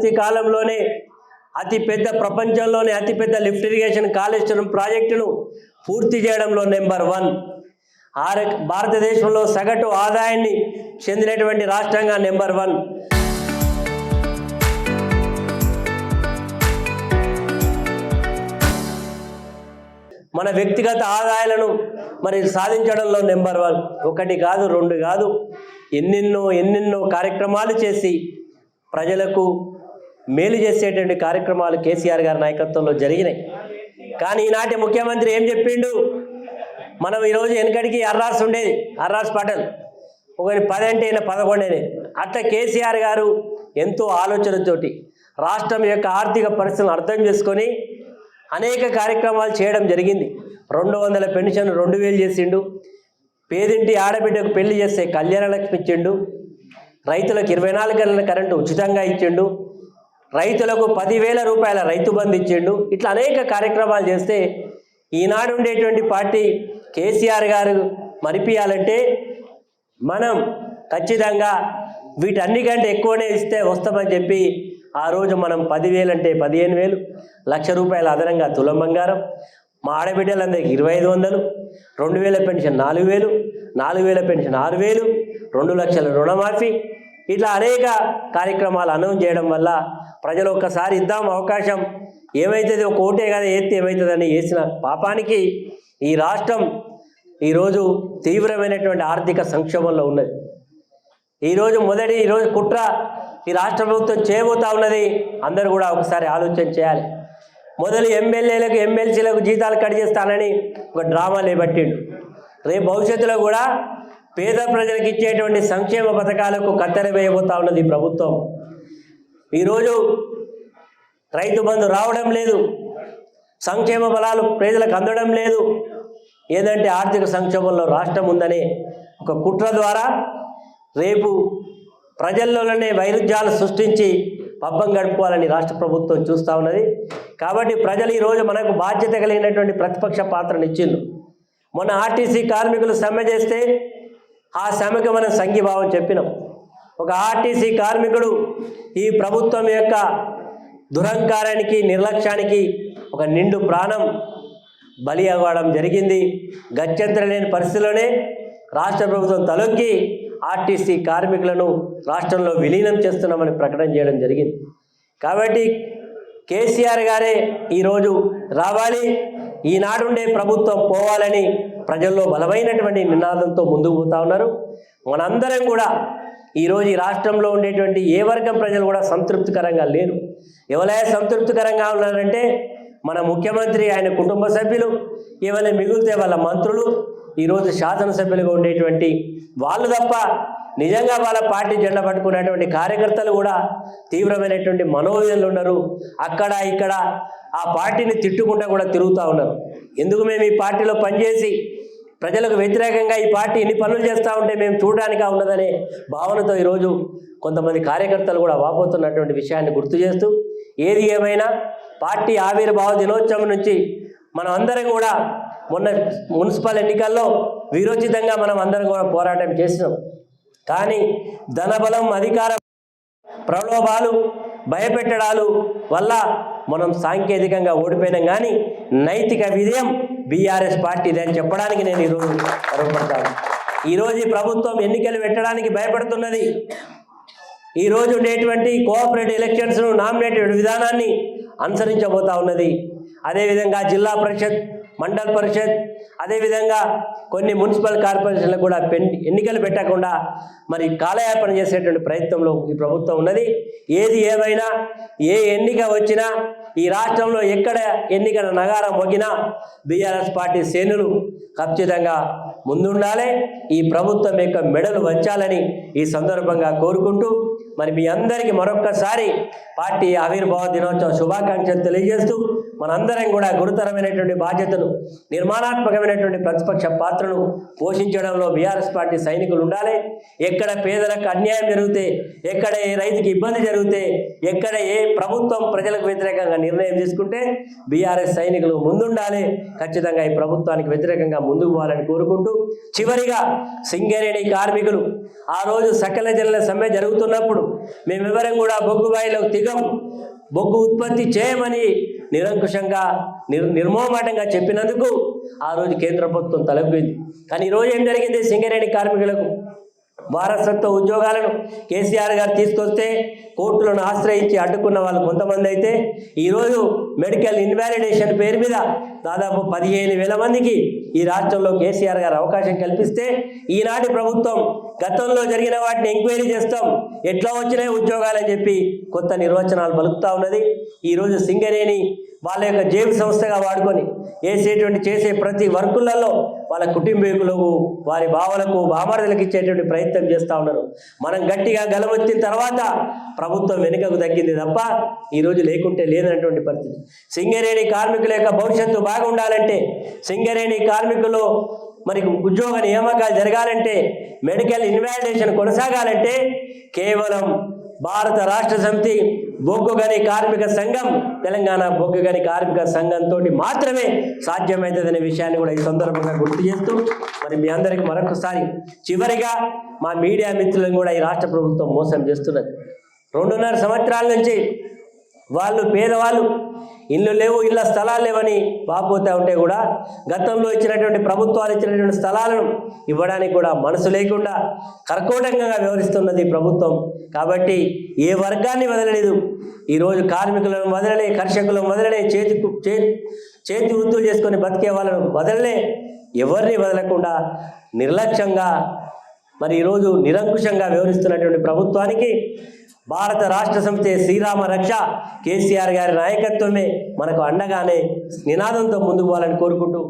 అనతి కాలంలోనే అతిపెద్ద ప్రపంచంలోనే అతిపెద్ద లిఫ్ట్ ఇరిగేషన్ కాళేశ్వరం ప్రాజెక్టును పూర్తి చేయడంలో నెంబర్ 1. భారతదేశంలో సగటు ఆదాయాన్ని చెందినటువంటి రాష్ట్రంగా నెంబర్ 1. మన వ్యక్తిగత ఆదాయాలను మరి సాధించడంలో నెంబర్ 1. ఒకటి కాదు, రెండు కాదు, ఎన్నెన్నో కార్యక్రమాలు చేసి ప్రజలకు మేలు చేసేటువంటి కార్యక్రమాలు కేసీఆర్ గారి నాయకత్వంలో జరిగినాయి. కానీ ఈనాటి ముఖ్యమంత్రి ఏం చెప్పిండు? మనం ఈరోజు వెనకడికి అర్రాస్ ఉండేది, అర్రాస్ పాటలు ఒకటి 10 అంటే 11 అనేది. అట్లా కేసీఆర్ గారు ఎంతో ఆలోచనతోటి రాష్ట్రం యొక్క ఆర్థిక పరిస్థితులను అర్థం చేసుకొని అనేక కార్యక్రమాలు చేయడం జరిగింది. 200 పెన్షన్ 2000 చేసిండు. పేదింటి ఆడబిడ్డకు పెళ్లి చేస్తే కళ్యాణ లక్ష్మి ఇచ్చిండు. రైతులకు 24 గంటల కరెంటు ఉచితంగా ఇచ్చిండు. రైతులకు 10,000 రూపాయల రైతు బంధు ఇచ్చిండు. ఇట్లా అనేక కార్యక్రమాలు చేస్తే ఈనాడు ఉండేటువంటి పార్టీ కేసీఆర్ గారు మరిపియాలంటే మనం ఖచ్చితంగా వీటన్నికంటే ఎక్కువనే ఇస్తే వస్తామని చెప్పి ఆ రోజు మనం 10,000 అంటే 15,000, 1,00,000 రూపాయల అదనంగా తులం బంగారం, మా ఆడబిడ్డలందరికీ 2,500, 2,000 పెన్షన్ 4,000, 4,000 పెన్షన్ 6,000, 2 లక్షల రుణమాఫీ, ఇట్లా అనేక కార్యక్రమాలు అనౌన్స్ చేయడం వల్ల ప్రజలు ఒక్కసారి ఇద్దాం అవకాశం, ఏమవుతుంది ఒక ఓటే కదా ఎత్తి ఏమవుతుందని వేసిన పాపానికి ఈ రాష్ట్రం ఈరోజు తీవ్రమైనటువంటి ఆర్థిక సంక్షోభంలో ఉన్నది. ఈరోజు కుట్ర ఈ రాష్ట్ర ప్రభుత్వం చేయబోతా ఉన్నది. అందరూ కూడా ఒకసారి ఆలోచన చేయాలి. మొదలు ఎమ్మెల్యేలకు ఎమ్మెల్సీలకు జీతాలు కట్ చేస్తానని ఒక డ్రామా లేబట్టిండు. రేపు భవిష్యత్తులో కూడా పేద ప్రజలకు ఇచ్చేటువంటి సంక్షేమ పథకాలకు కత్తెర వేయబోతా ఉన్నది ప్రభుత్వం. ఈరోజు రైతు బంధు రావడం లేదు, సంక్షేమ బలాలు ప్రజలకు అందడం లేదు. ఏదంటే ఆర్థిక సంక్షోభంలో రాష్ట్రం ఉందనే ఒక కుట్ర ద్వారా రేపు ప్రజల్లోనే వైరుధ్యాలు సృష్టించి పబ్బం గడుపుకోవాలని రాష్ట్ర ప్రభుత్వం చూస్తూ ఉన్నది. కాబట్టి ప్రజలు ఈరోజు మనకు బాధ్యత కలిగినటువంటి ప్రతిపక్ష పాత్రను ఇచ్చిండు. మొన్న ఆర్టీసీ కార్మికులు సమ్మె చేస్తే ఆ సమ్మెకు మనం సంఘీభావం చెప్పినాం. ఒక ఆర్టీసీ కార్మికుడు ఈ ప్రభుత్వం యొక్క దురహంకారానికి నిర్లక్ష్యానికి ఒక నిండు ప్రాణం బలి అవ్వడం జరిగింది. గత్యంతరం లేని పరిస్థితిలోనే రాష్ట్ర ప్రభుత్వం తలొగ్గి ఆర్టీసీ కార్మికులను రాష్ట్రంలో విలీనం చేస్తున్నామని ప్రకటన చేయడం జరిగింది. కాబట్టి కేసీఆర్ గారే ఈరోజు రావాలి, ఈనాడుండే ప్రభుత్వం పోవాలని ప్రజల్లో బలమైనటువంటి నినాదంతో ముందుకు పోతా ఉన్నారు. మనందరం కూడా ఈరోజు ఈ రాష్ట్రంలో ఉండేటువంటి ఏ వర్గం ప్రజలు కూడా సంతృప్తికరంగా లేరు. ఎవరైనా సంతృప్తికరంగా ఉన్నారంటే మన ముఖ్యమంత్రి, ఆయన కుటుంబ సభ్యులు, ఏమైనా మిగిలితే వాళ్ళ మంత్రులు, ఈరోజు శాసనసభ్యులుగా ఉండేటువంటి వాళ్ళు తప్ప నిజంగా వాళ్ళ పార్టీ జెండా పట్టుకున్నటువంటి కార్యకర్తలు కూడా తీవ్రమైనటువంటి మనోవేదనలు ఉన్నారు. అక్కడ ఇక్కడ ఆ పార్టీని తిట్టుకుంటూ కూడా తిరుగుతూ ఉన్నారు. ఎందుకు మేము ఈ పార్టీలో పనిచేసి ప్రజలకు వ్యతిరేకంగా ఈ పార్టీ ఇన్ని పనులు చేస్తూ ఉంటే మేము చూడడానికా ఉన్నదనే భావనతో ఈరోజు కొంతమంది కార్యకర్తలు కూడా వాపోతున్నటువంటి విషయాన్ని గుర్తు చేస్తూ, ఏది ఏమైనా పార్టీ ఆవిర్భావ దినోత్సవం నుంచి మనం అందరం కూడా మొన్న మున్సిపల్ ఎన్నికల్లో వీరోచితంగా మనం అందరం కూడా పోరాటం చేసినాం. కానీ ధనబలం, అధికార ప్రలోభాలు, భయపెట్టడాలు వల్ల మనం సాంకేతికంగా ఓడిపోయినాం. కానీ నైతిక విజయం బీఆర్ఎస్ పార్టీది అని చెప్పడానికి నేను ఈరోజు గర్వపడతాను. ఈరోజు ఈ ప్రభుత్వం ఎన్నికలు పెట్టడానికి భయపడుతున్నది. ఈరోజు ఉండేటువంటి కోఆపరేటివ్ ఎలక్షన్స్ను నామినేటెడ్ విధానాన్ని అనుసరించబోతా ఉన్నది. అదేవిధంగా జిల్లా పరిషత్, మండల పరిషత్, అదేవిధంగా కొన్ని మున్సిపల్ కార్పొరేషన్లకు కూడా ఎన్నికలు పెట్టకుండా మరి కాలయాపన చేసేటువంటి ప్రయత్నంలో ఈ ప్రభుత్వం ఉన్నది. ఏది ఏమైనా ఏ ఎన్నిక వచ్చినా ఈ రాష్ట్రంలో ఎక్కడ ఎన్నికల నగారం మోగినా బీఆర్ఎస్ పార్టీ శ్రేణులు ఖచ్చితంగా ముందుండాలి. ఈ ప్రభుత్వం యొక్క మెడలు వంచాలని ఈ సందర్భంగా కోరుకుంటూ మరి మీ అందరికీ మరొక్కసారి పార్టీ ఆవిర్భావ దినోత్సవ శుభాకాంక్షలు తెలియజేస్తూ మనందరం కూడా గురుతరమైనటువంటి బాధ్యతను, నిర్మాణాత్మకమైనటువంటి ప్రతిపక్ష పాత్రను పోషించడంలో బీఆర్ఎస్ పార్టీ సైనికులు ఉండాలి. ఎక్కడ పేదలకు అన్యాయం జరిగితే, ఎక్కడ ఏ రైతుకి ఇబ్బంది జరిగితే, ఎక్కడ ఏ ప్రభుత్వం ప్రజలకు వ్యతిరేకంగా నిర్ణయం తీసుకుంటే బీఆర్ఎస్ సైనికులు ముందుండాలి, ఖచ్చితంగా ఈ ప్రభుత్వానికి వ్యతిరేకంగా ముందుకు పోవాలని కోరుకుంటూ, చివరిగా సింగరేణి కార్మికులు ఆ రోజు సకల జనుల సమ్మె జరుగుతున్నప్పుడు మేమెవరం కూడా బొగ్గుబాయిలో దిగం, బొగ్గు ఉత్పత్తి చేయమని నిరంకుశంగా నిర్మోహమాటంగా చెప్పినందుకు ఆ రోజు కేంద్ర ప్రభుత్వం తలపింది. కానీ ఈరోజు ఏం జరిగింది? సింగరేణి కార్మికులకు వారసత్వ ఉద్యోగాలను కేసీఆర్ గారు తీసుకొస్తే కోర్టులను ఆశ్రయించి అడ్డుకున్న వాళ్ళు కొంతమంది అయితే ఈరోజు మెడికల్ ఇన్వాలిడేషన్ పేరు మీద దాదాపు 15,000 మందికి ఈ రాష్ట్రంలో కేసీఆర్ గారు అవకాశం కల్పిస్తే ఈనాటి ప్రభుత్వం గతంలో జరిగిన వాటిని ఎంక్వైరీ చేస్తాం, ఎట్లా వచ్చినాయి ఉద్యోగాలని చెప్పి కొత్త నిర్వచనాలు పలుకుతూ ఉన్నది. ఈరోజు సింగరేణి వాళ్ళ యొక్క జేబు సంస్థగా వాడుకొని చేసే ప్రతి వర్కులలో వాళ్ళ కుటుంబీకులకు, వారి భావలకు, బామర్దులకు ఇచ్చేటువంటి ప్రయత్నం చేస్తూ ఉన్నారు. మనం గట్టిగా గలమొత్తిన తర్వాత ప్రభుత్వం వెనుకకు తగ్గింది తప్ప ఈరోజు లేకుంటే లేదన్నటువంటి పరిస్థితి. సింగరేణి కార్మికుల యొక్క భవిష్యత్తు బాగుండాలంటే, సింగరేణి కార్మికులు మరి ఉద్యోగ నియామకాలు జరగాలంటే, మెడికల్ ఇన్వాలిడేషన్ కొనసాగాలంటే కేవలం భారత రాష్ట్ర సమితి బొగ్గు గని కార్మిక సంఘం, తెలంగాణ బొగ్గు గని కార్మిక సంఘంతో మాత్రమే సాధ్యమవుతుందనే విషయాన్ని కూడా ఈ సందర్భంగా గుర్తు చేస్తూ, మరి మీ అందరికీ మరొకసారి చివరిగా మా మీడియా మిత్రులను కూడా ఈ రాష్ట్ర ప్రభుత్వం మోసం చేస్తున్నది. 2.5 సంవత్సరాల నుంచి వాళ్ళు పేదవాళ్ళు, ఇల్లు లేవు, ఇళ్ళ స్థలాలు లేవని వాపోతూ ఉంటే కూడా గతంలో ఇచ్చినటువంటి ప్రభుత్వాలు ఇచ్చినటువంటి స్థలాలను ఇవ్వడానికి కూడా మనసు లేకుండా కర్కోటకంగా వ్యవహరిస్తున్నది ప్రభుత్వం. కాబట్టి ఏ వర్గాన్ని వదలలేదు. ఈరోజు కార్మికులను వదలలే, కర్షకులను వదలలే, చేతి వృత్తులు చేసుకొని బతికే వాళ్ళను వదలలే, ఎవరిని వదలకుండా నిర్లక్ష్యంగా మరి ఈరోజు నిరంకుశంగా వ్యవహరిస్తున్నటువంటి ప్రభుత్వానికి భారత రాష్ట్ర సమితి శ్రీరామ రక్ష కేసీఆర్ గారి నాయకత్వమే మనకు అండగానే నినాదంతో ముందుకు పోవాలని కోరుకుంటూ